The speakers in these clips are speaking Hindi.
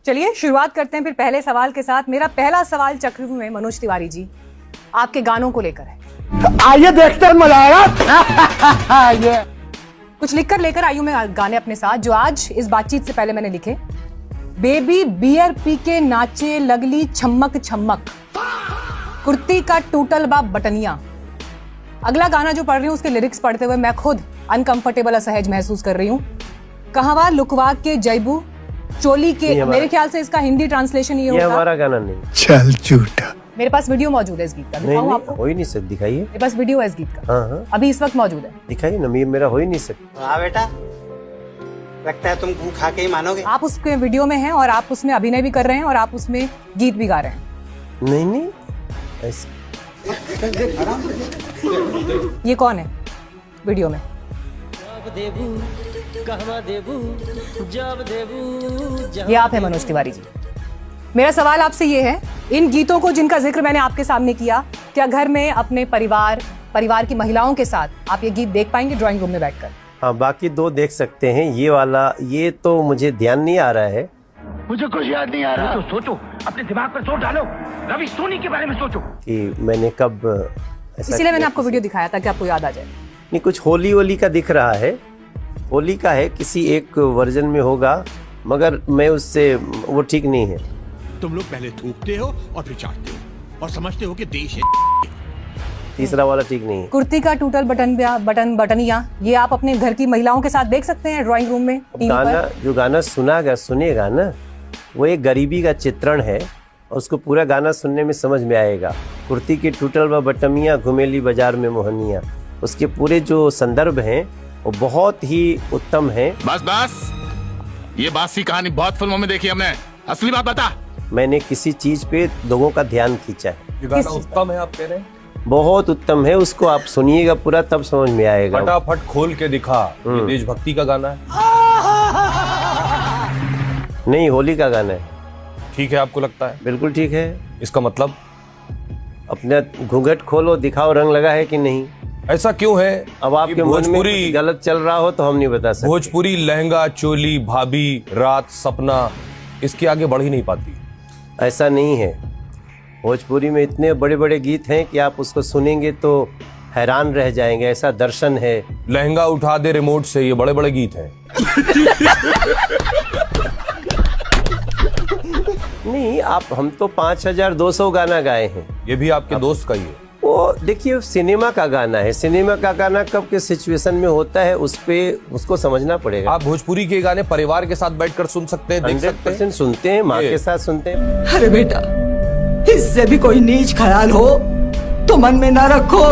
चलिए शुरुआत करते हैं फिर पहले सवाल के साथ। मेरा पहला सवाल चक्रव्यूह में मनोज तिवारी जी आपके गानों को लेकर है। आइए देखते हैं, मजा आएगा। कुछ लिखकर लेकर आई हूं मैं गाने अपने साथ, जो आज इस बातचीत से पहले मैंने लिखे। बेबी बियर पी के नाचे लगली छमक छमक, कुर्ती का टूटल बा बटनिया। अगला गाना जो पढ़ रही हूँ उसके लिरिक्स पढ़ते हुए मैं खुद अनकंफर्टेबल, असहज महसूस कर रही हूँ। कहवा लुकवा के जैबू चोली के, मेरे ख्याल से इसका हिंदी ट्रांसलेशन ये होगा। हमारा गाना नहीं। चल झूठा। मेरे पास वीडियो मौजूद है इस गीत का, दिखाऊं आपको? हो ही नहीं सकता, दिखाइए। मेरे पास वीडियो है इस गीत का। हाँ। अभी इस वक्त मौजूद है, दिखाइए ना। मेरा हो ही नहीं सकता। हाँ बेटा, लगता है तुम खा के ही मानोगे। आप उसके वीडियो में हैं और आप उसमें अभिनय भी कर रहे हैं और आप उसमें गीत भी गा रहे हैं। नहीं ऐसे। ये कौन है वीडियो में? ये आप है मनोज तिवारी जी। मेरा सवाल आपसे ये है, इन गीतों को जिनका जिक्र मैंने आपके सामने किया, क्या घर में अपने परिवार की महिलाओं के साथ आप ये गीत देख पाएंगे ड्राइंग रूम में बैठकर? हाँ, बाकी दो देख सकते हैं। ये वाला, ये तो मुझे ध्यान नहीं आ रहा है। मुझे कुछ याद नहीं आ रहा। तो सोचो, अपने दिमाग पर जोर डालो, रवि सोनी के बारे में सोचो कि मैंने कब ऐसा। इसीलिए मैंने आपको वीडियो दिखाया ताकि आपको याद आ जाए। नहीं, कुछ होली का दिख रहा है। होली का है, किसी एक वर्जन में होगा, मगर मैं उससे, वो ठीक नहीं है। तुम लोग पहले थूकते हो और फिर चाटते हो और समझते हो कि देश है। तीसरा वाला ठीक नहीं है। कुर्ती का टूटल बटनिया, ये आप अपने घर की महिलाओं के साथ देख सकते हैं ड्राइंग रूम में, टीवी गाना पर। जो गाना सुनेगा ना, वो एक गरीबी का चित्रण है और उसको पूरा गाना सुनने में समझ में आएगा। कुर्ती की टूटल व बटमिया, घुमेली बाजार में मोहनिया, उसके पूरे जो संदर्भ हैं वो बहुत ही उत्तम है। बस ये बासी कहानी बहुत फिल्मों में देखी हमने, असली बात बता। मैंने किसी चीज पे लोगों का ध्यान खींचा है। ये गाना उत्तम है आप कह रहे हैं? बहुत उत्तम है, उसको आप सुनिएगा पूरा, तब समझ में आएगा। फटाफट खोल के दिखा। ये देशभक्ति का गाना है? नहीं, होली का गाना है। ठीक है, आपको लगता है? बिल्कुल ठीक है। इसका मतलब? अपने घूंघट खोलो, दिखाओ रंग लगा है कि नहीं। ऐसा क्यों है? अब आपके मन में कुछ गलत चल रहा हो तो हम नहीं बता सकते। भोजपुरी लहंगा, चोली, भाभी, रात, सपना, इसके आगे बढ़ ही नहीं पाती। ऐसा नहीं है। भोजपुरी में इतने बड़े बड़े गीत हैं कि आप उसको सुनेंगे तो हैरान रह जाएंगे, ऐसा दर्शन है। लहंगा उठा दे रिमोट से, ये बड़े बड़े गीत हैं। नहीं, हम तो 5200 गाना गाए हैं। ये भी आपके दोस्त का ही है? वो देखिए, सिनेमा का गाना है। सिनेमा का गाना कब किस सिचुएशन में होता है, उसको समझना पड़ेगा। आप भोजपुरी के गाने परिवार के साथ बैठकर सुन सकते हैं, देख सकते हैं? 100% सुनते हैं, माँ के साथ सुनते हैं। अरे बेटा, इससे भी कोई नीच ख्याल हो तो मन में ना रखो,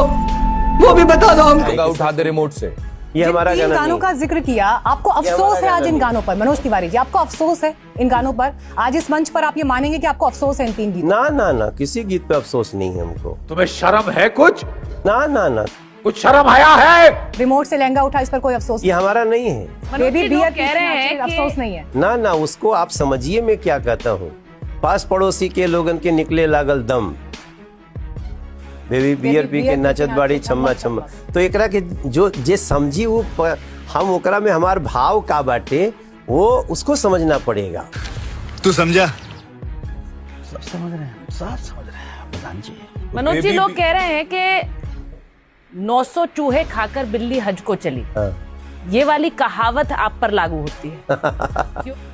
वो भी बता दो हमको। लहंगा उठा दे रिमोट से, ये हमारा गाना गानों का जिक्र किया, आपको अफसोस है आज इन गानों पर? मनोज तिवारी जी, आपको अफसोस है इन गानों पर? आज इस मंच पर आप ये मानेंगे कि आपको अफसोस है इन 3 गीतों? ना, किसी गीत पे अफसोस नहीं है हमको। तुम्हें शर्म है कुछ? ना, कुछ शर्म आया है? रिमोट से लहंगा उठा, इस पर कोई अफसोस? ये हमारा नहीं है। बेबी बियर कह रहे हैं अफसोस नहीं है। ना, उसको आप समझिए मैं क्या कहता हूँ। पास पड़ोसी के लोगन के निकले लागल दम, बेबी बियर पी के नाचत बाड़ी छम्मा छम्मा। तो एकरा के जो जे समझी वो हम ओकरा में हमार भाव का बाटे, वो उसको समझना पड़ेगा। तू समझा? सब समझ रहे हैं, सब समझ रहे हैं प्रधान जी। मनोज जी, लोग कह रहे हैं कि 900 चूहे खाकर बिल्ली हज को चली। हाँ। ये वाली कहावत आप पर लागू होती है?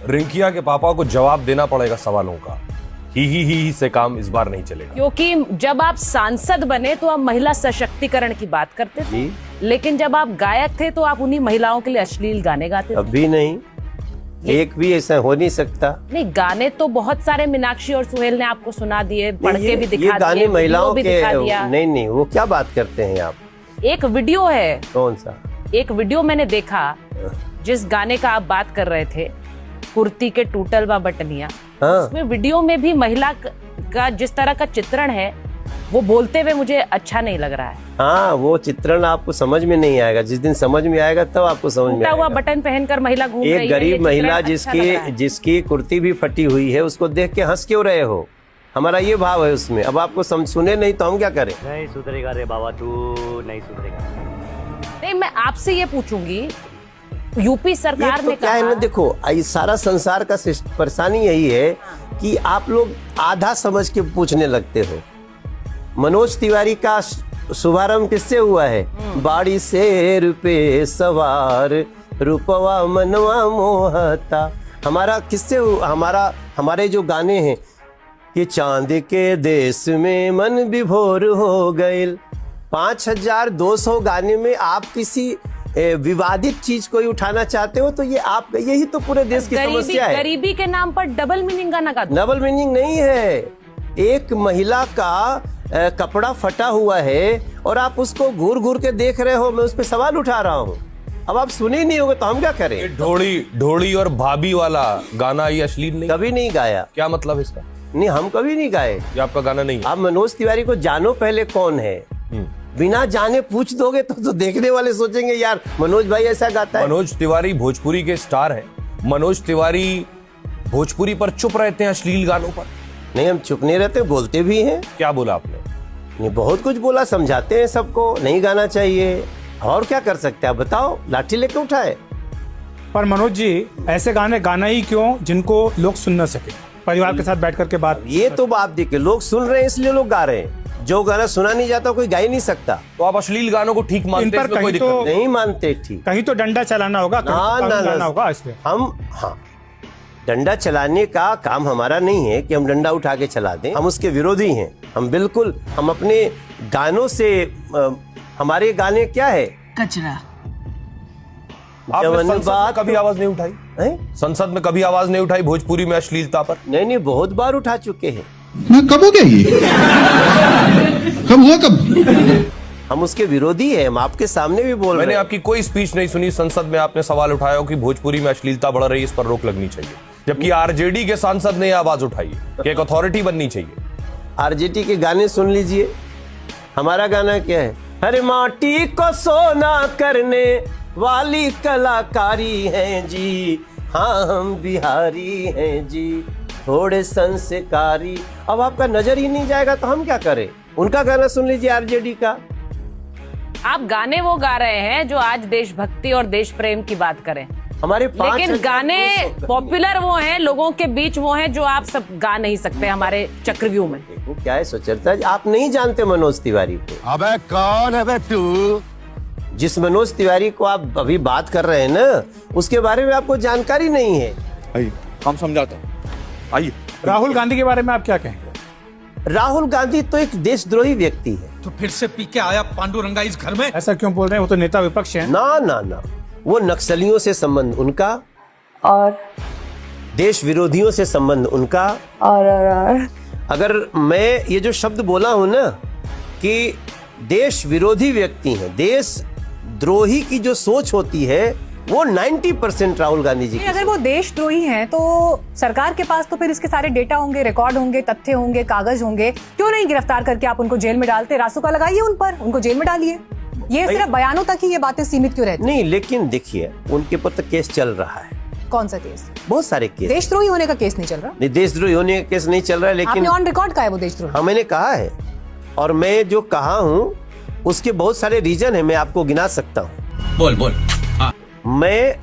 रिंकिया के पापा को जवाब देना पड़ेगा सवालों का। ही से काम इस बार नहीं चलेगा। क्योंकि जब आप सांसद बने तो आप महिला सशक्तिकरण की बात करते थे, लेकिन जब आप गायक थे तो आप उन्हीं महिलाओं के लिए अश्लील गाने गाते थे। अभी नहीं, एक भी ऐसा हो नहीं सकता। नहीं, गाने तो बहुत सारे मीनाक्षी और सुहेल ने आपको सुना दिए, पढ़ के भी दिखा दिए, ये गाने महिलाओं भी के दिखा दिया। नहीं, वो क्या बात करते हैं आप? एक वीडियो है। कौन सा? एक वीडियो मैंने देखा जिस गाने का आप बात कर रहे थे, कुर्ती के टूटल व बटनिया। हाँ। उसमें वीडियो में भी महिला का जिस तरह का चित्रण है, वो बोलते हुए मुझे अच्छा नहीं लग रहा है। हाँ, वो चित्रण आपको समझ में नहीं आएगा। जिस दिन समझ में आएगा तब आपको समझ में टूटा हुआ आएगा। बटन पहनकर महिला घूम रही है। एक गरीब महिला जिसकी जिसकी कुर्ती भी फटी हुई है, उसको देख के हंस क्यों रहे हो? हमारा ये भाव है उसमें। अब आपको सुने नहीं तो हम क्या करें? नहीं सुधरेगा रे बाबा, तू नहीं सुधरेगा। नहीं, मैं आपसे ये पूछूंगी, यूपी सरकार तो ने क्या है ना, कहा, देखो सारा संसार का परेशानी यही है कि आप लोग आधा समझ के पूछने लगते हो। मनोज तिवारी का शुभारंभ किससे हुआ है? बाड़ी से रुपए सवार रूपवा मनवा मोहता। हमारा किससे हमारे जो गाने हैं कि चांद के देश में मन विभोर हो गए। 5200 गाने में आप किसी विवादित चीज कोई उठाना चाहते हो तो यही तो पूरे देश की समस्या है। गरीबी के नाम पर डबल मीनिंग गाना गाते। डबल मीनिंग नहीं है। एक महिला का कपड़ा फटा हुआ है और आप उसको घूर घूर के देख रहे हो। मैं उस पर सवाल उठा रहा हूँ। अब आप सुने नहीं होगे तो हम क्या करें? ढोड़ी और भाभी वाला गाना ये अश्लील नहीं? कभी नहीं गाया। क्या मतलब इसका? नहीं, हम कभी नहीं गाए। ये आपका गाना नहीं है? आप मनोज तिवारी को जानो पहले कौन है। बिना जाने पूछ दोगे तो देखने वाले सोचेंगे यार मनोज भाई ऐसा गाता है। मनोज तिवारी भोजपुरी के स्टार हैं। मनोज तिवारी भोजपुरी पर चुप रहते हैं, अश्लील गानों पर नहीं। हम चुप नहीं रहते, बोलते भी हैं। क्या बोला आपने? नहीं, बहुत कुछ बोला, समझाते हैं सबको नहीं गाना चाहिए। और क्या कर सकते हैं आप बताओ? लाठी लेके उठाए। पर मनोज जी, ऐसे गाने गाना ही क्यों जिनको लोग सुन न सके, परिवार के साथ बैठ करके बात। ये तो बात देखिए, लोग सुन रहे हैं इसलिए लोग गा रहे हैं। जो गाना सुना नहीं जाता कोई गा ही नहीं सकता। तो आप अश्लील गानों को ठीक मानते हैं? इसमें कोई दिक्कत नहीं? नहीं मानते ठीक। कहीं तो डंडा चलाना होगा, ना होगा इसमें। हाँ, डंडा चलाने का काम हमारा नहीं है कि हम डंडा उठा के चला दें। हम उसके विरोधी हैं। हम बिल्कुल, हम अपने गानों से, हमारे गाने क्या है? कचरा। आपने संसद में कभी आवाज नहीं उठाई है? संसद में कभी आवाज नहीं उठाई भोजपुरी में अश्लीलता पर? नहीं, बहुत बार उठा चुके हैं। कब हो गया ये? कब हुआ कब? हम उसके विरोधी हैं। हम आपके सामने भी बोल रहे हैं। मैंने आपकी कोई स्पीच नहीं सुनी संसद में आपने सवाल उठाया हो कि भोजपुरी में अश्लीलता बढ़ रही है, इस पर रोक लगनी चाहिए, जबकि आरजेडी के सांसद ने आवाज उठाई है कि एक अथॉरिटी बननी चाहिए। आरजेडी के गाने सुन लीजिए। हमारा गाना क्या है? हर माटी को सोना करने वाली कलाकारी हैं जी। हाँ, हम बिहारी हैं जी, थोड़े संस्कारी। अब आपका नजर ही नहीं जाएगा तो हम क्या करें? उनका गाना सुन लीजिए आरजेडी का। आप गाने वो गा रहे हैं जो आज देशभक्ति और देश प्रेम की बात करें, हमारे लेकिन गाने पॉपुलर वो हैं, लोगों के बीच वो हैं जो आप सब गा नहीं सकते हमारे चक्रव्यूह में। देखो क्या है सुचरिता, आप नहीं जानते मनोज तिवारी को। अबे कौन है बे तू? जिस मनोज तिवारी को आप अभी बात कर रहे हैं ना, उसके बारे में आपको जानकारी नहीं है। आइए हम समझाता हूँ, आइए। राहुल गांधी के बारे में आप क्या कहेंगे? राहुल गांधी तो एक देशद्रोही व्यक्ति है। तो फिर से पी के आया पांडुरंगा इस घर में? ऐसा क्यों बोल रहे हैं? वो तो नेता विपक्ष हैं। ना, वो नक्सलियों से संबंध उनका, और देश विरोधियों से संबंध उनका। और अगर मैं ये जो शब्द बोला हूं ना कि देश विरोधी व्यक्ति हैं, देश द्रोही की जो सोच होती है वो 90% राहुल गांधी जी की। अगर वो देशद्रोही हैं तो सरकार के पास तो फिर इसके सारे डेटा होंगे, रिकॉर्ड होंगे, तथ्य होंगे, कागज होंगे। क्यों नहीं गिरफ्तार करके आप उनको जेल में डालते? रासुका लगाइए उन पर, उनको जेल में डालिए। ये सिर्फ बयानों तक ही ये बातें सीमित क्यों रहती? नहीं, लेकिन देखिए उनके ऊपर तो केस चल रहा है। कौन सा केस? बहुत सारे केस। देशद्रोही होने का केस नहीं चल रहा। नहीं, देशद्रोही होने का केस नहीं चल रहा है, लेकिन आपने ऑन रिकॉर्ड कहा है वो देशद्रोही। हाँ, मैंने कहा है। और मैं जो कहा हूँ उसके बहुत सारे रीजन है, मैं आपको गिना सकता हूँ। बोल। मैं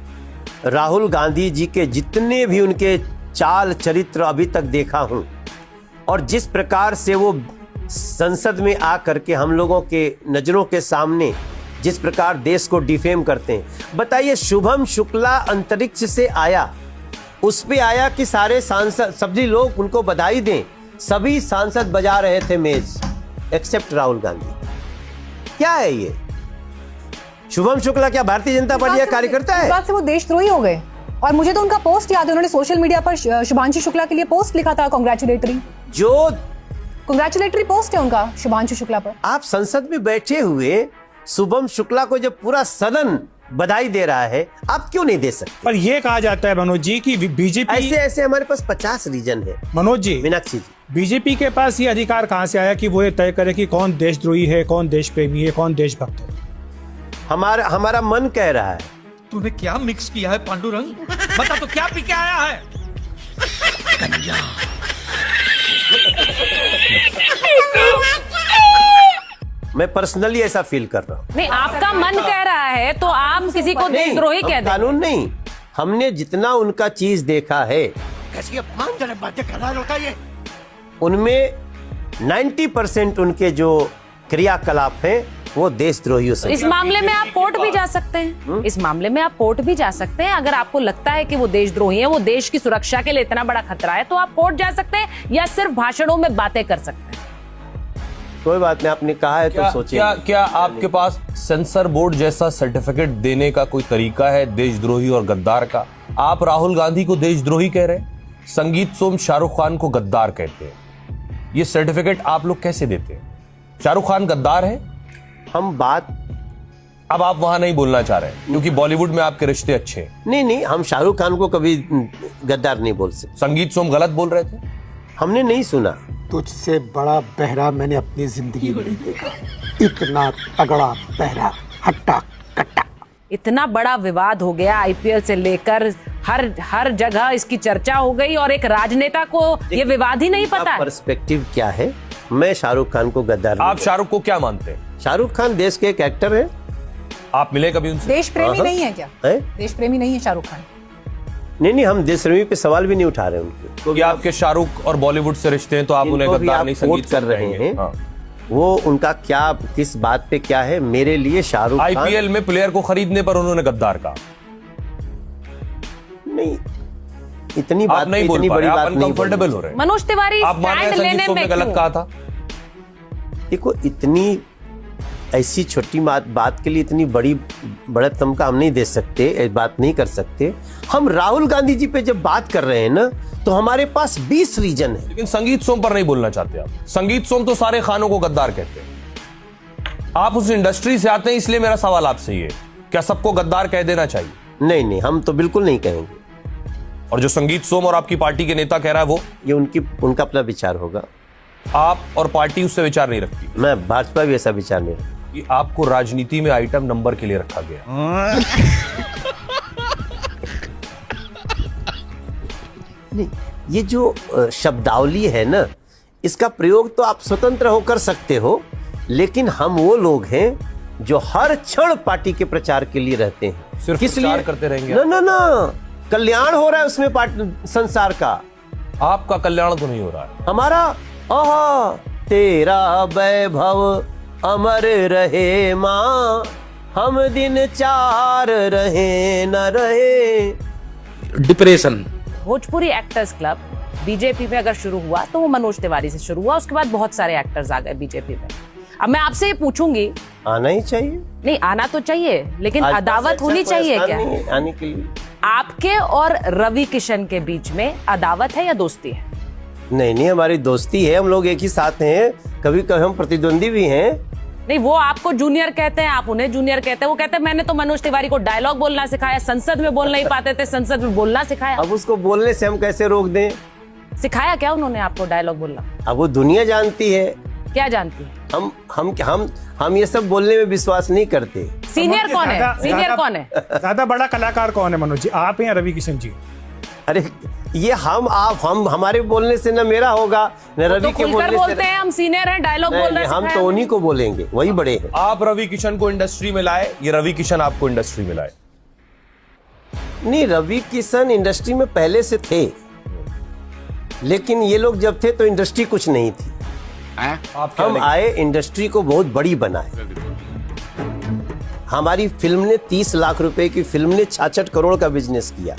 राहुल गांधी जी के जितने भी उनके चाल चरित्र अभी तक देखा हूं और जिस प्रकार से वो संसद में आ करके हम लोगों के नजरों के सामने जिस प्रकार देश को डिफेम करते हैं। बताइए, शुभम शुक्ला अंतरिक्ष से आया, उस पे आया कि सारे सांसद, सभी लोग उनको बधाई दें, सभी सांसद बजा रहे थे मेज एक्सेप्ट राहुल गांधी। क्या है ये? शुभम शुक्ला क्या भारतीय जनता पार्टी का कार्यकर्ता है? इस बात से वो देशद्रोही हो गए। और मुझे तो उनका पोस्ट याद है, उन्होंने सोशल मीडिया पर शुभांशु शुक्ला के लिए पोस्ट लिखा था, कांग्रेचुलेटरी पोस्ट है उनका शुभांशु शुक्ला पर। आप संसद में बैठे हुए शुभम शुक्ला को जब पूरा सदन बधाई दे रहा है, आप क्यों नहीं दे सकते? पर ये कहा जाता है मनोज जी की बीजेपी, ऐसे हमारे पास 50 रीजन है। मनोज जी, मीनाक्षी जी, बीजेपी के पास ये अधिकार कहाँ से आया कि वो ये तय करे कि कौन देशद्रोही है, कौन देश प्रेमी है, कौन देशभक्त है? हमारा मन कह रहा है। तूने क्या मिक्स किया है पांडुरंग? बता तो क्या पी के आया है? मैं पर्सनली ऐसा फील कर रहा हूँ। नहीं, आपका मन कह रहा है तो आप किसी को देशद्रोही हम कह दें। कानून नहीं, हमने जितना उनका चीज देखा है कैसी अपमानजनक बातें कर रहा होता ये। उनमें 90% उनके जो क्रियाकलाप हैं वो देशद्रोहियों से। इस मामले में आप कोर्ट भी जा सकते हैं। इस मामले में आप कोर्ट भी जा सकते हैं। अगर आपको लगता है कि वो देशद्रोही है, वो देश की सुरक्षा के लिए इतना बड़ा खतरा है, तो आप कोर्ट जा सकते हैं या सिर्फ भाषणों में बातें कर सकते हैं। कोई बात नहीं, आपने कहा है तो सोचिए। क्या आपके पास सेंसर बोर्ड जैसा सर्टिफिकेट देने का कोई तरीका है देशद्रोही और गद्दार का? आप राहुल गांधी को देशद्रोही कह रहे हैं, संगीत सोम शाहरुख खान को गद्दार कहते हैं। ये सर्टिफिकेट आप लोग कैसे देते हैं? शाहरुख खान गद्दार है? हम बात अब आप वहां नहीं बोलना चाह रहे हैं क्योंकि बॉलीवुड में आपके रिश्ते अच्छे हैं। नहीं, हम शाहरुख खान को कभी गद्दार नहीं बोल सकते। संगीत सोम गलत बोल रहे थे? हमने नहीं सुना। तुझसे बड़ा बहरा मैंने अपनी जिंदगी में नहीं देखा। इतना तगड़ा बहरा, हट्टा कट्टा। इतना बड़ा विवाद हो गया, आईपीएल से लेकर हर जगह इसकी चर्चा हो गई और एक राजनेता को ये विवाद ही नहीं पता है। पर्सपेक्टिव क्या है? मैं शाहरुख खान को गद्दार आप शाहरुख को क्या मानते हैं? शाहरुख खान देश के एक एक्टर है। आप मिले कभी उनसे? देश प्रेमी नहीं है क्या? है? देश प्रेमी नहीं है शाहरुख खान? नहीं, हम देश प्रेमी पे सवाल भी नहीं उठा रहे उनके। क्योंकि आपके शाहरुख और बॉलीवुड से रिश्ते हैं तो आप उन्हें गद्दार नहीं संगीत कर रहे हैं। हाँ। वो उनका क्या, किस बात पे क्या है? मेरे लिए शाहरुख खान आईपीएल में प्लेयर को खरीदने पर उन्होंने गद्दार कहा। नहीं, इतनी बात नहीं बोल पा रहे, आप अनकंफर्टेबल हो रहे हैं। मनोज तिवारी आप मान रहे हैं स्टैंड संगीत लेने सोम ने में गलत क्यों? कहा था? देखो, इतनी ऐसी छोटी बात के लिए इतनी बड़ी बढ़त का हम नहीं दे सकते, बात नहीं कर सकते। हम राहुल गांधी जी पे जब बात कर रहे हैं ना, तो हमारे पास 20 रीजन है। लेकिन संगीत सोम पर नहीं बोलना चाहते आप। संगीत सोम तो सारे खानों को गद्दार कहते हैं। आप उस इंडस्ट्री से आते हैं, इसलिए मेरा सवाल आपसे ये, क्या सबको गद्दार कह देना चाहिए? नहीं, हम तो बिल्कुल नहीं कहेंगे। और जो संगीत सोम और आपकी पार्टी के नेता कह रहा है वो? ये उनका अपना विचार होगा। आप और पार्टी उससे विचार नहीं रखती? मैं भाजपा भी ऐसा विचार नहीं रखती। कि आपको राजनीति में आइटम नंबर के लिए रखा गया। नहीं, ये जो शब्दावली है ना, इसका प्रयोग तो आप स्वतंत्र होकर सकते हो, लेकिन हम वो लोग हैं जो हर क्षण पार्टी के प्रचार के लिए रहते हैं। सिर्फ किस प्रचार लिए करते रहेंगे? ना, कल्याण हो रहा है उसमें संसार का। आपका कल्याण तो नहीं हो रहा है। हमारा आहा, तेरा वैभव अमर रहे माँ, हम दिन चार रहे न रहे। Depression. Bhojpuri actors club BJP में अगर शुरू हुआ तो वो मनोज तिवारी से शुरू हुआ, उसके बाद बहुत सारे एक्टर्स आ गए बीजेपी में। अब मैं आपसे ये पूछूंगी, आना ही चाहिए। नहीं आना तो चाहिए, लेकिन अदावत होनी चाहिए क्या आने के लिए? आपके और रवि किशन के बीच में अदावत है या दोस्ती है? नहीं, हमारी दोस्ती है, हम लोग एक ही साथ हैं। कभी कभी हम प्रतिद्वंदी भी हैं। नहीं, वो आपको जूनियर कहते हैं, आप उन्हें जूनियर कहते हैं। वो कहते हैं मैंने तो मनोज तिवारी को डायलॉग बोलना सिखाया, संसद में बोल नहीं पाते थे, संसद में बोलना सिखाया। अब उसको बोलने से हम कैसे रोक दें? सिखाया क्या उन्होंने आपको डायलॉग बोलना? अब वो दुनिया जानती है। क्या जानती है? हम ये सब बोलने में विश्वास नहीं करते। सीनियर कौन है? सीनियर कौन है? ज्यादा बड़ा कलाकार कौन है मनोज जी, आप हैं या रवि किशन जी? अरे ये हम हमारे बोलने से न मेरा होगा न रवि के बोलने बोलते हैं हम सीनियर हैं, डायलॉग बोलना हम तो उन्हीं को बोलेंगे, वही बड़े हैं। आप रवि किशन को इंडस्ट्री में लाए, ये रवि किशन आपको इंडस्ट्री में लाए? नहीं, रवि किशन इंडस्ट्री में पहले से थे, लेकिन ये लोग जब थे तो इंडस्ट्री कुछ नहीं थी। हम आए, इंडस्ट्री को बहुत बड़ी बनाए। हमारी फिल्म ने 30 लाख रुपए की फिल्म ने 66 करोड़ का बिजनेस किया।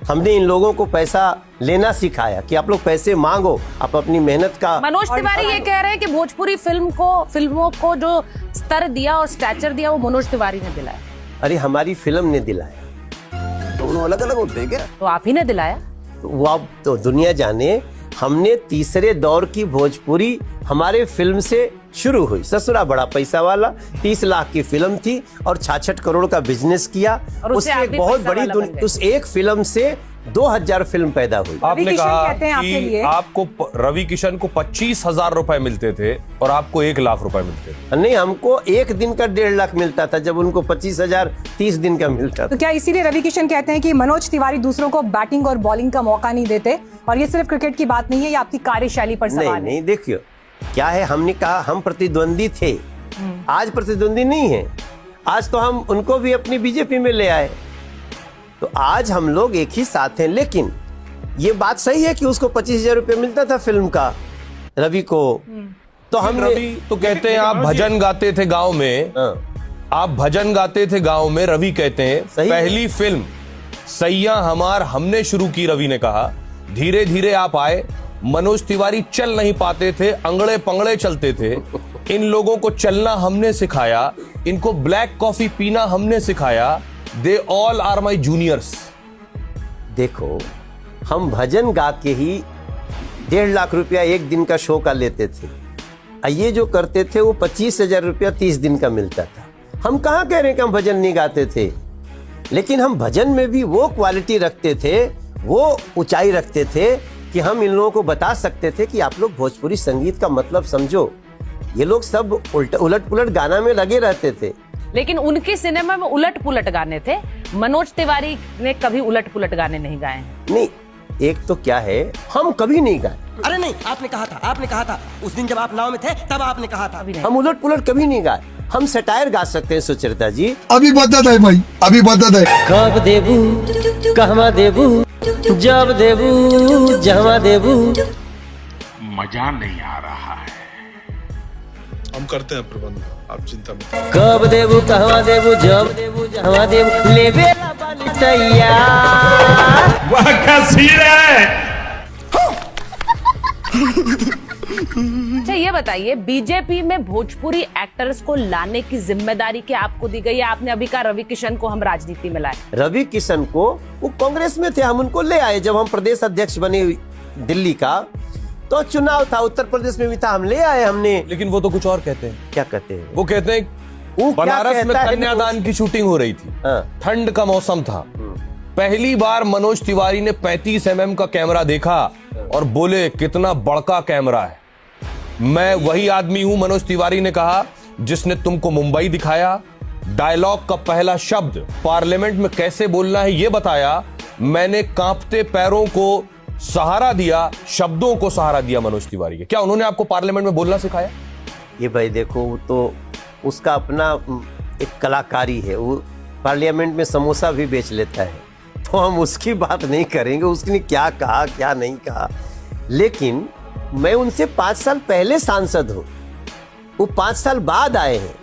हमने इन लोगों को पैसा लेना सिखाया कि आप लोग पैसे मांगो, आप अपनी मेहनत का। मनोज तिवारी ये कह रहे हैं कि भोजपुरी फिल्मों को जो स्तर दिया और स्टैचर दिया वो मनोज तिवारी ने दिलाया। अरे हमारी फिल्म ने दिलाया। दोनों अलग अलग होते हैं क्या? तो आप ही ने दिलाया। वो आप तो दुनिया जाने, हमने तीसरे दौर की भोजपुरी हमारे फिल्म से शुरू हुई। ससुरा बड़ा पैसा वाला 30 लाख की फिल्म थी और 66 करोड़ का बिजनेस किया। और उससे बहुत बड़ी उस एक फिल्म से 2000 फिल्म पैदा हुई। आपने कहा कि आपको रवि किशन को 25,000 रुपए मिलते थे और आपको 1 लाख रुपए मिलते थे। नहीं, हमको एक दिन का 1.5 लाख मिलता था, जब उनको 25,000 30 दिन का मिलता था। तो क्या इसीलिए रवि किशन कहते हैं कि मनोज तिवारी दूसरों को बैटिंग और बॉलिंग का मौका नहीं देते? और ये सिर्फ क्रिकेट की बात नहीं है, ये आपकी कार्यशैली पर सवाल है। नहीं, देखियो क्या है, हमने कहा हम प्रतिद्वंदी थे, आज प्रतिद्वंदी नहीं है। आज तो हम उनको भी अपनी बीजेपी में ले आए, तो आज हम लोग एक ही साथ हैं। लेकिन ये बात सही है कि उसको 25,000 रुपये मिलता था फिल्म का, रवि को। तो हम रवि तो कहते हैं आप भजन गाते थे गांव में, आप भजन गाते थे गांव में, रवि कहते हैं पहली फिल्म सैया हमार हमने शुरू की, रवि ने कहा। धीरे धीरे आप आए, मनोज तिवारी चल नहीं पाते थे, अंगड़े पंगड़े चलते थे। इन लोगों को चलना हमने सिखाया, इनको ब्लैक कॉफी पीना हमने सिखाया। They all are my juniors. देखो, हम भजन गा के ही 1.5 लाख रुपया एक दिन का शो का लेते थे। ये जो करते थे वो 25,000 रुपया 30 दिन का मिलता था। हम कहाँ कह रहे हैं कि हम भजन नहीं गाते थे, लेकिन हम भजन में भी वो क्वालिटी रखते थे, वो ऊंचाई रखते थे कि हम इन लोगों को बता सकते थे कि आप लोग भोजपुरी संगीत का मतलब समझो। ये लोग सब उलट पुलट गाना में लगे रहते थे, लेकिन उनके सिनेमा में उलट पुलट गाने थे। मनोज तिवारी ने कभी उलट पुलट गाने नहीं गाए हैं। नहीं, एक तो क्या है, हम कभी नहीं गाए। अरे नहीं, आपने कहा था उस दिन जब आप नाव में थे तब आपने कहा था। हम उलट पुलट कभी नहीं गाए। हम सटायर गा सकते हैं सुचरिता जी। अभी बदत है भाई, अभी बदत है। कब देबू कहवा देबू, जब देबू जहवा देबू। मजा नहीं आ रहा है। हम करते हैं प्रबंध, आप चिंता मत। कब देबू कहवा देबू, जब देबू जहवा देबू। लेबे ला बानी तैयार। वह क्या सीन है। अच्छा ये बताइए, बीजेपी में भोजपुरी एक्टर्स को लाने की जिम्मेदारी क्या आपको दी गई है? आपने अभी कहा रवि किशन को हम राजनीति में लाए। रवि किशन को, वो कांग्रेस में थे, हम उनको ले आए। जब हम प्रदेश अध्यक्ष बने दिल्ली का, तो चुनाव था, उत्तर प्रदेश में भी था, हम ले आए हमने। लेकिन वो तो कुछ और कहते हैं। क्या कहते हैं? वो कहते हैं बनारस में कन्यादान की शूटिंग हो रही थी, ठंड का मौसम था। पहली बार मनोज तिवारी ने 35 mm का कैमरा देखा और बोले कितना बड़का कैमरा है। मैं वही आदमी हूं, मनोज तिवारी ने कहा, जिसने तुमको मुंबई दिखाया, डायलॉग का पहला शब्द पार्लियामेंट में कैसे बोलना है ये बताया। मैंने कांपते पैरों को सहारा दिया, शब्दों को सहारा दिया मनोज तिवारी के। क्या उन्होंने आपको पार्लियामेंट में बोलना सिखाया? ये भाई देखो, वो तो उसका अपना एक कलाकारी है। वो पार्लियामेंट में समोसा भी बेच लेता है, तो हम उसकी बात नहीं करेंगे, उसने क्या कहा क्या नहीं कहा। लेकिन मैं उनसे 5 साल पहले सांसद हूँ, वो 5 साल बाद आए हैं,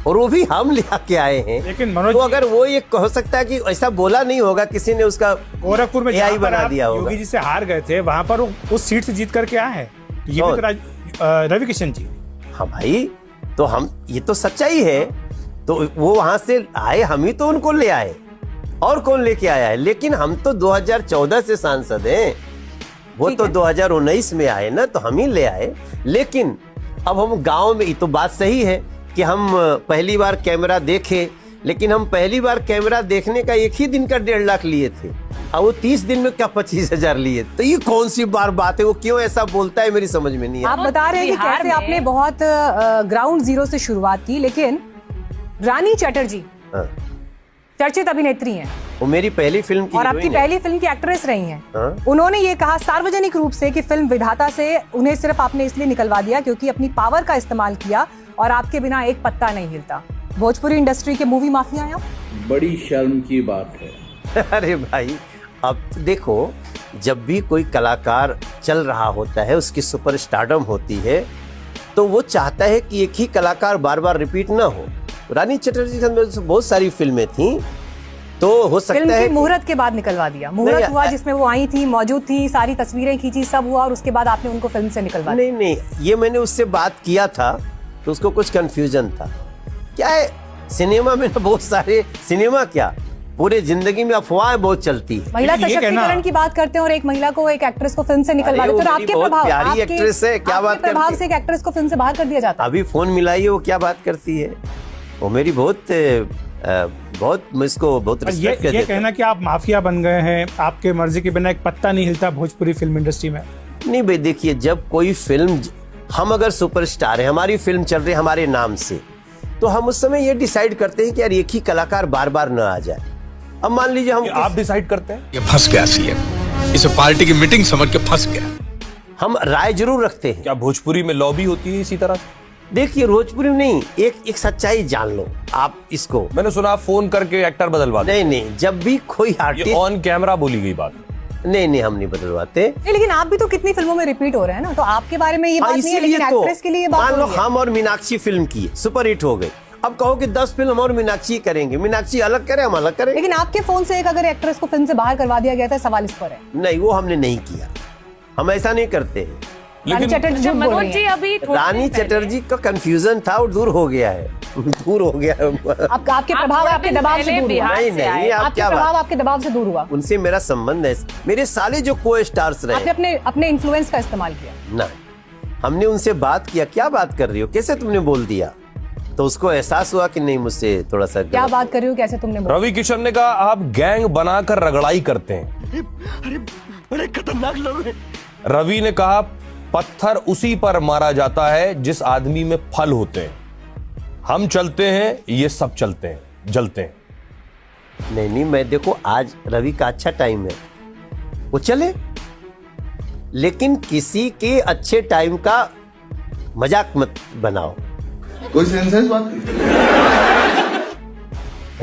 और वो भी हम ले आके आए हैं। लेकिन मनोज, तो अगर वो ये कह सकता है कि ऐसा बोला नहीं होगा, किसी ने उसका गोरखपुर में AI बना दिया होगा। योगी जी से हार गए थे, वहां पर उस सीट से जीत करके आए हैं। ये भी तो रवि किशन जी। हाँ भाई, तो हम, ये तो सच्चाई है। तो वो वहां से आए, हम ही तो उनको ले आए, और कौन लेके आया है? लेकिन हम तो 2014 से सांसद हैं, वो तो 2019 में आए ना, तो हम ही ले आए। लेकिन अब हम गांव में, ये तो बात सही है कि हम पहली बार कैमरा देखे, लेकिन हम पहली बार कैमरा देखने का एक ही दिन का 1.5 लाख लिए थे, और वो 30 दिन में क्या 25,000 लिए। तो ये कौन सी बार बात है? वो क्यों ऐसा बोलता है, मेरी समझ में नहीं है। आप बता रहे हैं कि कैसे आपने बहुत ग्राउंड जीरो से शुरुआत की, लेकिन रानी चटर्जी चर्चित अभिनेत्री हैं, वो मेरी पहली फिल्म की और आपकी पहली फिल्म की एक्ट्रेस रही हैं। उन्होंने ये कहा सार्वजनिक रूप से कि फिल्म विधाता से उन्हें सिर्फ आपने इसलिए निकलवा दिया क्योंकि अपनी पावर का इस्तेमाल किया, और आपके बिना एक पत्ता नहीं हिलता। भोजपुरी इंडस्ट्री के मूवी माफिया हैं आप। बड़ी शर्म की बात है। अरे भाई, अब देखो, जब भी कोई कलाकार चल रहा होता है, उसकी सुपर स्टारडम होती है, तो वो चाहता है कि एक ही कलाकार बार बार रिपीट ना हो। रानी चटर्जी के अंदर बहुत सारी फिल्में थी, तो हो सकता है मुहूर्त के बाद निकलवा दिया। मुहूर्त हुआ जिसमें वो आई थी, मौजूद थी, सारी तस्वीरें खींची, सब हुआ, और उसके बाद आपने उनको फिल्म से निकलवा दिया। नहीं, ये मैंने उससे बात किया था, तो उसको कुछ कंफ्यूजन था। क्या है, सिनेमा में बहुत सारे, सिनेमा क्या, पूरे जिंदगी में अफवाहें बहुत चलती है। महिला सशक्तिकरण की बात करते हैं, और एक महिला को, एक एक्ट्रेस को फिल्म से निकलवा देते हैं, तो आपके प्रभाव, प्यारी एक्ट्रेस है, क्या बात करती है? प्रभाव से एक एक्ट्रेस को फिल्म से बाहर कर दिया जाता है। अभी फोन मिलाइए, वो क्या बात करती है? वो मेरी बहुत मुझको बहुत रिस्पेक्ट करती है। ये कहना कि आप माफिया बन गए हैं, आपके मर्जी के बिना एक पत्ता नहीं हिलता भोजपुरी फिल्म इंडस्ट्री में। नहीं भाई, देखिए, जब कोई फिल्म, हम अगर सुपरस्टार है, हमारी फिल्म चल रही है हमारे नाम से, तो हम उस समय ये डिसाइड करते हैं कि यार एक ही कलाकार बार बार न आ जाए। अब मान लीजिए हम, आप डिसाइड करते हैं? ये फंस गया सीएम, इसे पार्टी की मीटिंग समझ के फंस गया। हम राय जरूर रखते हैं। क्या भोजपुरी में लॉबी होती है इसी तरह? देखिए भोजपुरी में नहीं, एक सच्चाई जान लो आप इसको। मैंने सुना आप फोन करके एक्टर बदलवा नहीं नहीं, जब भी कोई आर्टिस्ट, ऑन कैमरा बोली गई बात। नहीं हम नहीं बदलवाते। नहीं, लेकिन आप भी तो कितनी फिल्मों में रिपीट हो रहे हैं ना, तो आपके बारे में ये बात नहीं है, लेकिन एक्ट्रेस के लिए ये बात मान लो हो रही है। हम और मीनाक्षी फिल्म की सुपर हिट हो गई, अब कहो कि 10 फिल्म और मीनाक्षी करेंगे, मीनाक्षी अलग करे हम अलग करें। लेकिन आपके फोन से एक अगर एक्ट्रेस को फिल्म से बाहर करवा दिया गया था, सवाल इस पर है। नहीं, वो हमने नहीं किया, हम ऐसा नहीं करते हैं। रानी चटर्जी झूठ बोल मनोज रही जी हैं। अभी थोड़ी रानी देर पहले- चटर्जी का कंफ्यूजन था, वो दूर हो गया है, दूर हो गया है। आपके प्रभाव थोड़े आपके दिन दबाव से पहले दूर हुआ। बिहार नहीं से नहीं, आए। ये आप आपके क्या प्रभाव बात, आपके दबाव से दूर हुआ। उनसे मेरा संबंध है। मेरे साले जो को स्टार्स रहे आपने अपने इन्फ्लुएंस का इस्तेमाल किया। ना, हमने उनसे बात किया, क्या बात कर रही हो, कैसे तुमने बोल दिया, तो उसको एहसास हुआ कि नहीं मुझसे थोड़ा सा क्या बात कर रही हो, कैसे तुमने बोला? रवि किशन ने कहा आप गैंग बनाकर रगड़ाई करते हैं। बड़े खतरनाक लोग हैं। रवि ने कहा पत्थर उसी पर मारा जाता है जिस आदमी में फल होते हैं। हम चलते हैं, ये सब चलते हैं, जलते हैं। नहीं, मैं देखो आज रवि का अच्छा टाइम है, वो चले, लेकिन किसी के अच्छे टाइम का मजाक मत बनाओ। कोई सेंस है इस बात की?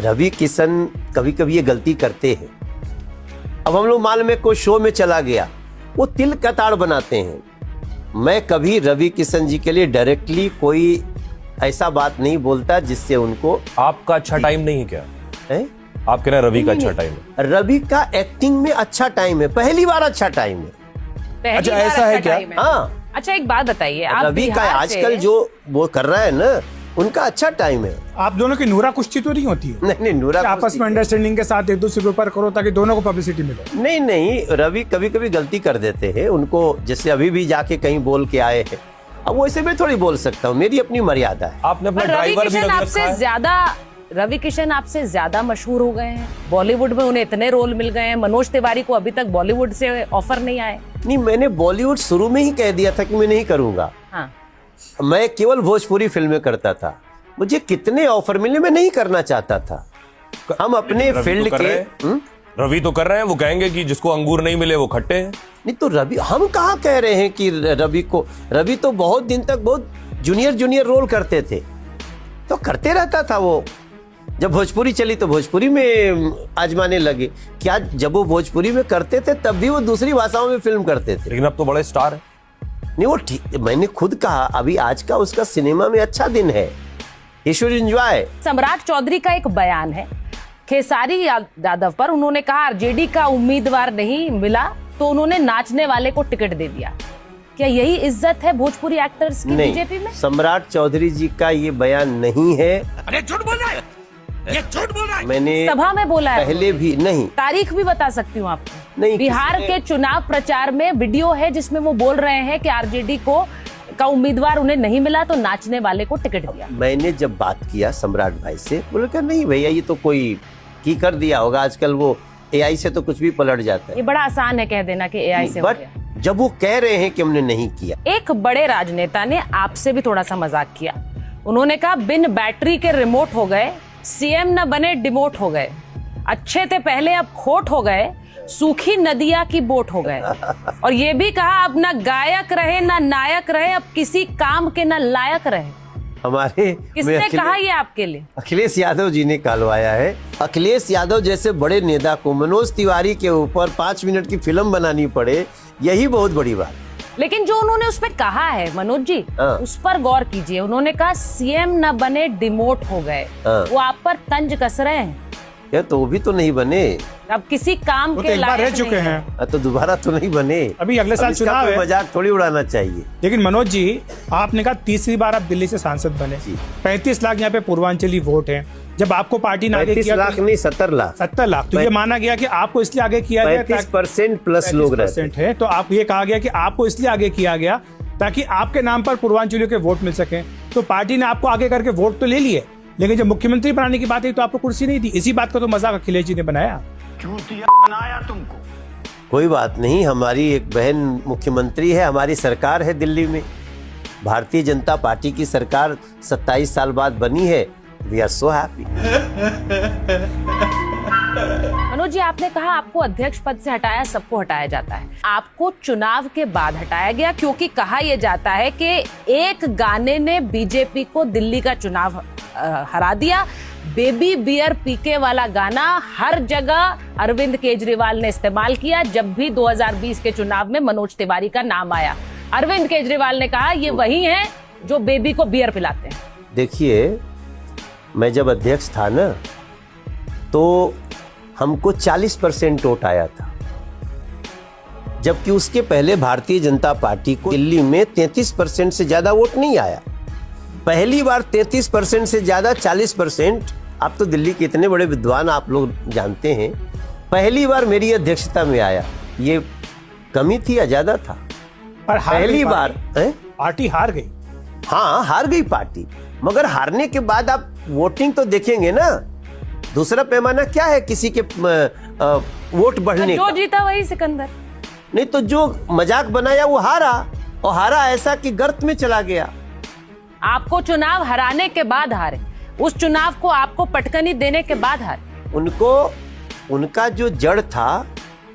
रवि किशन कभी कभी ये गलती करते हैं। अब हम लोग मान में कोई शो में चला गया, वो तिल कताड़ बनाते हैं। मैं कभी रवि किशन जी के लिए डायरेक्टली कोई ऐसा बात नहीं बोलता जिससे उनको। आपका अच्छा टाइम नहीं है क्या? है आप कह रहे हैं रवि का अच्छा टाइम है? रवि का एक्टिंग में अच्छा टाइम है, पहली बार अच्छा टाइम है। पहली अच्छा, बार ऐसा है अच्छा क्या? टाइम है। हाँ, अच्छा एक बात बताइए, आप रवि का बिहार आजकल से- जो वो कर रहा है ना, उनका अच्छा टाइम है। आप दोनों की नूरा कुश्ती तो नहीं होती है? नहीं, नूरा आपस कुश्ती- में अंडरस्टैंडिंग के साथ एक दूसरे के ऊपर करो ताकि दोनों को पब्लिसिटी मिले। नहीं, रवि कभी कभी गलती कर देते हैं, उनको जैसे अभी भी जाके कहीं बोल के आए हैं, अब वैसे मैं थोड़ी बोल सकता हूँ, मेरी अपनी मर्यादा है। आपने अपना पर रवि ड्राइवर भी किशन रख रखा आपसे है? रवि किशन आपसे ज्यादा मशहूर हो गए हैं, बॉलीवुड में उन्हें इतने रोल मिल गए हैं। मनोज तिवारी को अभी तक बॉलीवुड से ऑफर नहीं आए। नहीं, मैंने बॉलीवुड शुरू में ही कह दिया था कि मैं नहीं करूंगा। हाँ, मैं केवल भोजपुरी फिल्में करता था, मुझे कितने ऑफर मिले मैं नहीं करना चाहता था। हम अपने रवि फील्ड तो कर के रहे हैं। रवि तो कर रहे हैं, वो कहेंगे कि जिसको अंगूर नहीं मिले वो खट्टे हैं। नहीं तो रवि, हम कहाँ कह रहे हैं कि रवि तो बहुत दिन तक बहुत जूनियर रोल करते थे, तो करते रहता था वो। जब भोजपुरी चली तो भोजपुरी में आजमाने लगे। क्या जब वो भोजपुरी में करते थे तब भी वो दूसरी भाषाओं में फिल्म करते थे? लेकिन अब तो बड़े स्टार है। नहीं, वो ठीक, मैंने खुद कहा अभी आज का उसका सिनेमा में अच्छा दिन है, ही शुड एंजॉय। सम्राट चौधरी का एक बयान है खेसारी यादव पर। उन्होंने कहा आरजेडी का उम्मीदवार नहीं मिला तो उन्होंने नाचने वाले को टिकट दे दिया। क्या यही इज्जत है भोजपुरी एक्टर्स की बीजेपी में? नहीं, सम्राट चौधरी जी का ये बयान नहीं है। अरे झूठ बोल रहा है, ये झूठ बोल रहा है। मैंने सभा में बोला है, पहले भी नहीं, तारीख भी बता सकती हूँ आपको। नहीं, बिहार किसी ने- के चुनाव प्रचार में वीडियो है जिसमें वो बोल रहे हैं कि आरजेडी का उम्मीदवार उन्हें नहीं मिला तो नाचने वाले को टिकट दिया। मैंने जब बात किया सम्राट भाई से, बोले क्या नहीं भैया ये तो कोई की कर दिया होगा, आजकल वो एआई से तो कुछ भी पलट जाता ये है। बड़ा आसान है कह देना कि एआई से हो बट गया। जब वो कह रहे हैं कि हमने नहीं किया। एक बड़े राजनेता ने आपसे भी थोड़ा सा मजाक किया। उन्होंने कहा बिन बैटरी के रिमोट हो गए, सीएम न बने डिमोट हो गए, अच्छे थे पहले अब खोट हो गए, सूखी नदिया की बोट हो गए। और ये भी कहा अब ना गायक रहे ना नायक रहे, अब किसी काम के ना लायक रहे। हमारे किसने कहा ये आपके लिए? अखिलेश यादव जी ने कहलवाया है। अखिलेश यादव जैसे बड़े नेता को मनोज तिवारी के ऊपर 5 मिनट की फिल्म बनानी पड़े, यही बहुत बड़ी बात। लेकिन जो उन्होंने उसमें कहा है मनोज जी, हाँ। उस पर गौर कीजिए। उन्होंने कहा सीएम न बने डिमोट हो गए। हाँ। वो आप पर तंज कस रहे हैं। यार तो वो भी तो नहीं बने, अब किसी काम वो के तो एक बार रह लायक चुके नहीं हैं। तो दोबारा तो नहीं बने। अभी अगले साल अब इसका चुनाव कोई है। मजाक थोड़ी उड़ाना चाहिए। लेकिन मनोज जी, आपने कहा तीसरी बार आप दिल्ली से सांसद बने। जी। 35 लाख यहाँ पे पूर्वांचली वोट है। जब आपको पार्टी ने आगे 35 किया लाख तो नहीं 70 लाख 70 लाख तो ये माना गया कि आपको इसलिए आगे किया गया 35% प्लस लोग रहते हैं। है, तो आप ये कहा गया कि आपको इसलिए आगे किया गया ताकि आपके नाम पर पूर्वांचलियों के वोट मिल सके। तो पार्टी ने आपको आगे करके वोट तो ले लिए, लेकिन जब मुख्यमंत्री बनाने की बात आई तो आपको कुर्सी नहीं दी। इसी बात का तो मजाक अखिलेश जी ने बनाया। चूतिया बनाया तुमको। कोई बात नहीं, हमारी एक बहन मुख्यमंत्री है, हमारी सरकार है दिल्ली में, भारतीय जनता पार्टी की सरकार 27 साल बाद बनी है। We are so happy. Manoj ji, आपने कहा आपको अध्यक्ष पद से हटाया, सबको हटाया जाता है, आपको चुनाव के बाद हटाया गया क्योंकि कहा यह जाता है कि एक गाने ने बीजेपी को दिल्ली का चुनाव हरा दिया। बेबी बियर पीके वाला गाना हर जगह अरविंद केजरीवाल ने इस्तेमाल किया। जब भी 2020 के चुनाव में मनोज तिवारी का नाम आया, अरविंद केजरीवाल ने कहा ये वही हैं जो बेबी को बियर पिलाते हैं। देखिए, मैं जब अध्यक्ष था ना, तो हमको 40% वोट आया था, जबकि उसके पहले भारतीय जनता पार्टी को दिल्ली में 33% से ज्यादा वोट नहीं आया। पहली बार 33% से ज्यादा 40%। आप तो दिल्ली के इतने बड़े विद्वान, आप लोग जानते हैं, पहली बार मेरी अध्यक्षता में आया। ये कमी थी या ज्यादा था? पर पहली बार पार्टी हार गई। हाँ, हार गई पार्टी, मगर हारने के बाद आप वोटिंग तो देखेंगे ना। दूसरा पैमाना क्या है किसी के वोट बढ़ने जो का? जीता वही सिकंदर। नहीं तो जो मजाक बनाया वो हारा, और हारा ऐसा कि गर्त में चला गया। आपको चुनाव हराने के बाद हारे, उस चुनाव को आपको पटकनी देने के बाद हारे। उनको, उनका जो जड़ था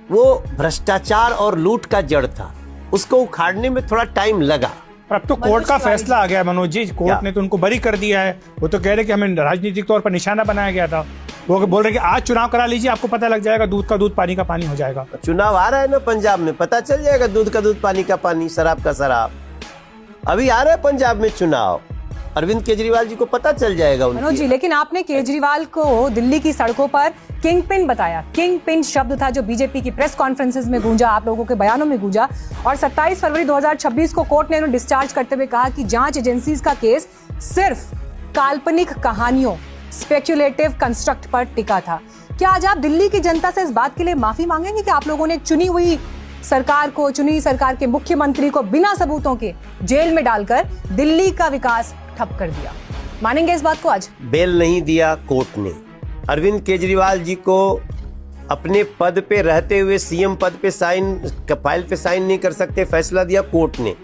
वो भ्रष्टाचार और लूट का जड़ था, उसको उखाड़ने में थोड़ा टाइम लगा। अब तो कोर्ट का फैसला आ गया है मनोज जी, कोर्ट ने तो उनको बरी कर दिया है। वो तो कह रहे कि हमें राजनीतिक तौर पर निशाना बनाया गया था। वो बोल रहे कि आज चुनाव करा लीजिए, आपको पता लग जाएगा, दूध का दूध पानी का पानी हो जाएगा। चुनाव आ रहा है ना पंजाब में, पता चल जाएगा, दूध का दूध पानी का पानी, शराब का शराब। अभी आ रहा है पंजाब में चुनाव, अरविंद केजरीवाल जी को पता चल जाएगा मनोज जी, लेकिन आपने केजरीवाल को दिल्ली की सड़कों पर किंग पिन बताया। किंग पिन शब्द था जो बीजेपी की प्रेस कॉन्फ्रेंसेस में गूंजा, आप लोगों के बयानों में गूंजा, और 27 फरवरी 2026 को कोर्ट ने उन्हें डिस्चार्ज करते हुए कहा कि जांच एजेंसीज का केस सिर्फ काल्पनिक कहानियों, स्पेक्युलेटिव कंस्ट्रक्ट पर टिका था। क्या आज आप दिल्ली की जनता से इस बात के लिए माफी मांगेंगे कि आप लोगों ने चुनी हुई सरकार को, चुनी सरकार के मुख्यमंत्री को बिना सबूतों के जेल में डालकर दिल्ली का विकास ठप कर दिया? मानेंगे इस बात को? आज बेल नहीं दिया कोर्ट ने। अरविंद केजरीवाल जी को अपने पद पे रहते हुए सीएम पद पे फाइल पे साइन नहीं कर सकते, फैसला दिया कोर्ट ने।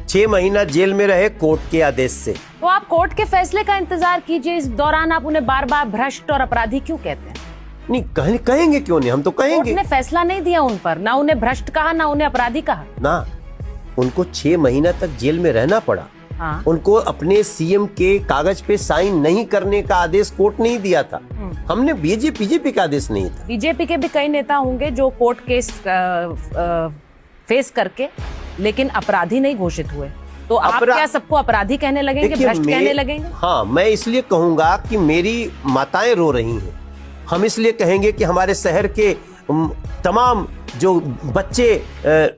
6 महीना जेल में रहे कोर्ट के आदेश से। तो आप कोर्ट के फैसले का इंतजार कीजिए, इस दौरान आप उन्हें बार बार भ्रष्ट और अपराधी क्यों कहते हैं? नहीं, कहेंगे क्यों नहीं, हम तो कहेंगे। कोर्ट ने फैसला नहीं दिया उन पर, ना उन्हें भ्रष्ट कहा ना उन्हें अपराधी कहा। ना, उनको 6 महीना तक जेल में रहना पड़ा। हाँ। उनको अपने सीएम के कागज पे साइन नहीं करने का आदेश कोर्ट नहीं दिया था। हमने बीजेपी का आदेश नहीं था। बीजेपी के भी कई नेता होंगे जो कोर्ट केस फेस करके लेकिन अपराधी नहीं घोषित हुए, तो आप क्या सबको अपराधी कहने लगेंगे, भ्रष्ट कहने लगेंगे? हाँ, मैं इसलिए कहूंगा कि मेरी माताएं रो रही हैं। हम इसलिए कहेंगे कि हमारे शहर के तमाम जो बच्चे,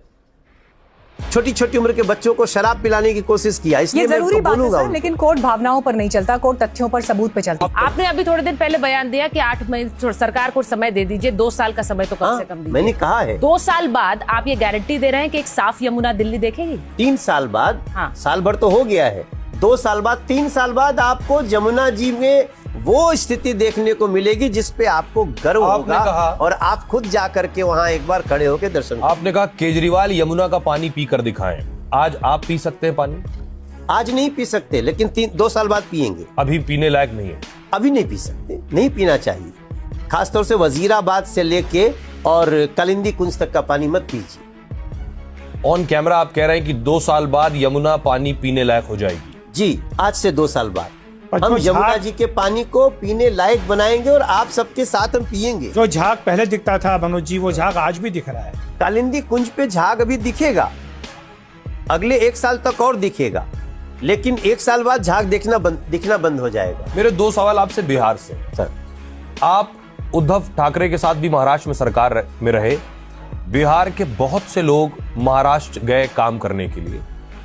छोटी छोटी उम्र के बच्चों को शराब पिलाने की कोशिश किया, इसलिए मैं जरूरी बात है बोलूंगा। सर, लेकिन कोर्ट भावनाओं पर नहीं चलता, कोर्ट तथ्यों पर, सबूत पे चलता। आपने अभी थोड़े दिन पहले बयान दिया कि 8 महीने सरकार को समय दे दीजिए, 2 साल का समय तो कम से कम दीजिए। मैंने कहा है 2 साल बाद आप ये गारंटी दे रहे हैं कि एक साफ यमुना दिल्ली देखेगी? 3 साल बाद। हाँ। साल भर तो हो गया है, 2 साल बाद, 3 साल बाद आपको जमुना जी में वो स्थिति देखने को मिलेगी जिस पे आपको गर्व होगा, और आप खुद जा करके वहां एक बार खड़े होकर दर्शन। आपने कहा केजरीवाल यमुना का पानी पी कर दिखाएं। आज आप पी सकते हैं पानी? आज नहीं पी सकते, लेकिन 2 साल बाद पिएंगे। अभी पीने लायक नहीं है? अभी नहीं पी सकते, नहीं पीना चाहिए। खासतौर से वजीराबाद से लेके और कलिंदी कुंज तक का पानी मत पीजिए। ऑन कैमरा आप कह रहे हैं कि 2 साल बाद यमुना पानी पीने लायक हो जाएगी? जी, आज से 2 साल बाद हम यमुना जी के पानी को पीने लायक बनाएंगे, और आप सबके साथ हम पिएंगे। जो झाग पहले दिखता था मनोज जी, वो झाग आज भी दिख रहा है। कालिंदी कुंज पे झाग अभी दिखेगा, अगले 1 साल तक और दिखेगा, लेकिन 1 साल बाद झाग दिखना बंद हो जाएगा। मेरे 2 सवाल आपसे बिहार से। सर, आप उद्धव ठाकरे के साथ भी महाराष्ट्र में सरकार में रहे। बिहार के बहुत से लोग महाराष्ट्र गए काम करने के लिए,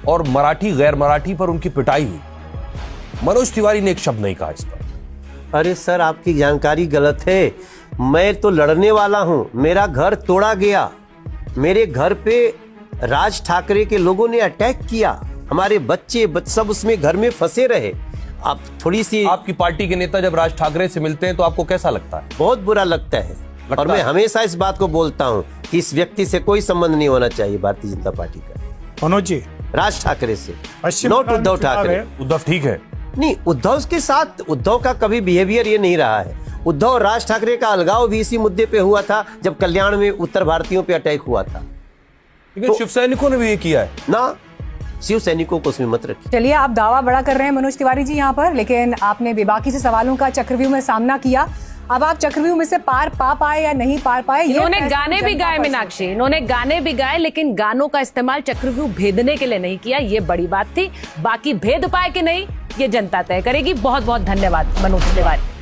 और मराठी गैर मराठी पर उनकी पिटाई हुई। मनोज तिवारी ने एक शब्द नहीं कहा इस पर। अरे सर, आपकी जानकारी गलत है। मैं तो लड़ने वाला हूं। मेरा घर तोड़ा गया, मेरे घर पे राज ठाकरे के लोगों ने अटैक किया, हमारे बच्चे सब उसमें घर में फंसे रहे। आप थोड़ी सी, आपकी पार्टी के नेता जब राज ठाकरे से मिलते हैं तो आपको कैसा लगता है? बहुत बुरा लगता है। और मैं हमेशा इस बात को बोलता हूं कि इस व्यक्ति से कोई संबंध नहीं होना चाहिए भारतीय जनता पार्टी का। मनोज जी, राज ठाकरे से, पश्चिम नॉट बंगाल उद्धव में चुनाव ठाकरे। है। उद्धव ठीक है? नहीं, उद्धव के साथ, उद्धव का कभी बिहेवियर ये नहीं रहा है। उद्धव और राज ठाकरे का अलगाव भी इसी मुद्दे पे हुआ था जब कल्याण में उत्तर भारतीयों पे अटैक हुआ था। लेकिन शिव सैनिकों ने भी ये किया है ना, शिव सैनिकों को उसमें मत रखिए। चलिए, आप दावा बड़ा कर रहे हैं मनोज तिवारी जी यहाँ पर, लेकिन आपने बेबाकी से सवालों का चक्रव्यूह में सामना किया। अब आप चक्रव्यूह में से पार पा पाए या नहीं पार पाए, इन्होंने गाने भी गाए मीनाक्षी, इन्होंने गाने भी गाए, लेकिन गानों का इस्तेमाल चक्रव्यूह भेदने के लिए नहीं किया, ये बड़ी बात थी। बाकी भेद पाए कि नहीं, ये जनता तय करेगी। बहुत बहुत धन्यवाद मनोज तिवारी।